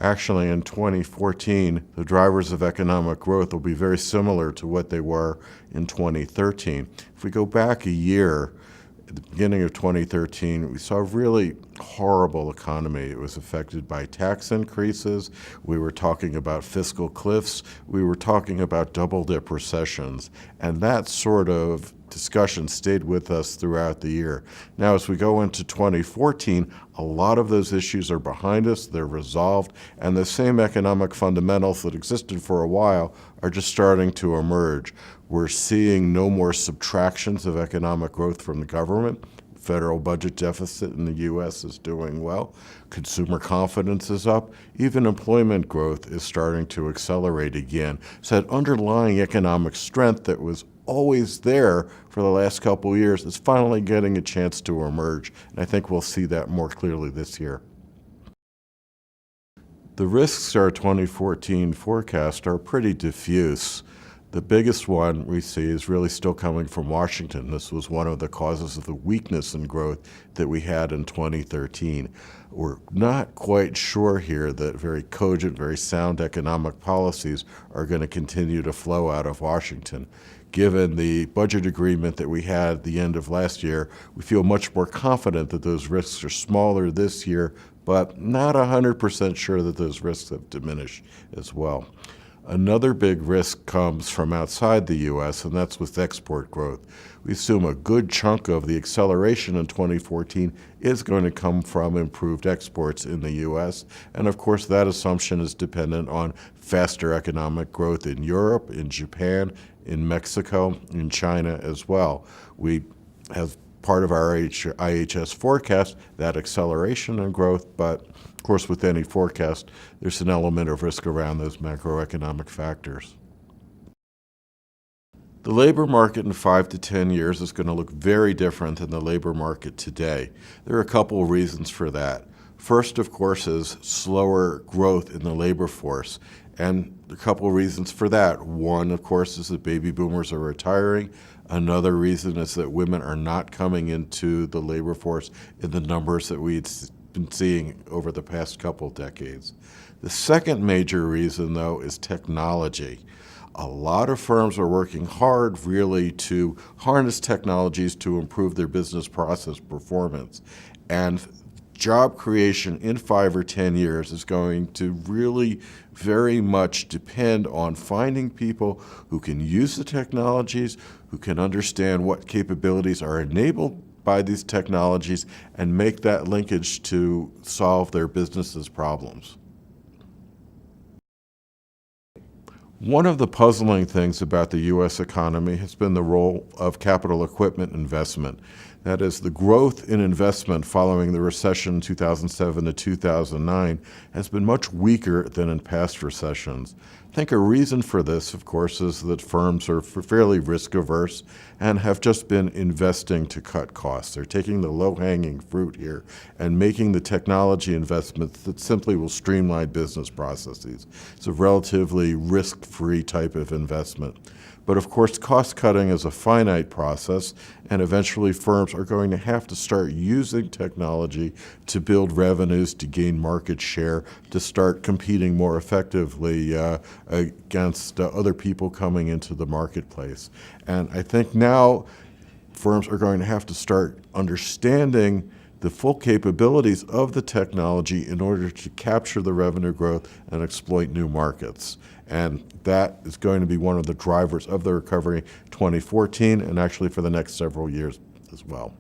Actually, in 2014, the drivers of economic growth will be very similar to what they were in 2013. If we go back a year, at the beginning of 2013, we saw a really horrible economy. It was affected by tax increases. We were talking about fiscal cliffs. We were talking about double-dip recessions. And that sort of discussion stayed with us throughout the year. Now, as we go into 2014, a lot of those issues are behind us, they're resolved, and the same economic fundamentals that existed for a while are just starting to emerge. We're seeing no more subtractions of economic growth from the government. Federal budget deficit in the U.S. is doing well. Consumer confidence is up. Even employment growth is starting to accelerate again. So that underlying economic strength that was always there for the last couple of years is finally getting a chance to emerge. And I think we'll see that more clearly this year. The risks to our 2014 forecast are pretty diffuse. The biggest one we see is really still coming from Washington. This was one of the causes of the weakness in growth that we had in 2013. We're not quite sure here that very cogent, very sound economic policies are going to continue to flow out of Washington. Given the budget agreement that we had at the end of last year, we feel much more confident that those risks are smaller this year, but not 100% sure that those risks have diminished as well. Another big risk comes from outside the U.S., and that's with export growth. We assume a good chunk of the acceleration in 2014 is going to come from improved exports in the U.S., and of course that assumption is dependent on faster economic growth in Europe, in Japan, in Mexico, in China as well. We have part of our IHS forecast that acceleration in growth, but of course with any forecast, there's an element of risk around those macroeconomic factors. The labor market in 5 to 10 years is going to look very different than the labor market today. There are a couple of reasons for that. First, of course, is slower growth in the labor force. And a couple of reasons for that. One, of course, is that baby boomers are retiring. Another reason is that women are not coming into the labor force in the numbers that we've been seeing over the past couple decades. The second major reason, though, is technology. A lot of firms are working hard, really, to harness technologies to improve their business process performance. And job creation in 5 or 10 years is going to really very much depend on finding people who can use the technologies, who can understand what capabilities are enabled by these technologies, and make that linkage to solve their business's problems. One of the puzzling things about the U.S. economy has been the role of capital equipment investment. That is, the growth in investment following the recession in 2007 to 2009 has been much weaker than in past recessions. I think a reason for this, of course, is that firms are fairly risk-averse and have just been investing to cut costs. They're taking the low-hanging fruit here and making the technology investments that simply will streamline business processes. It's a relatively risk-free type of investment. But of course, cost-cutting is a finite process, and eventually firms are going to have to start using technology to build revenues, to gain market share, to start competing more effectively against other people coming into the marketplace. And I think now firms are going to have to start understanding the full capabilities of the technology in order to capture the revenue growth and exploit new markets. And that is going to be one of the drivers of the recovery 2014 and actually for the next several years as well.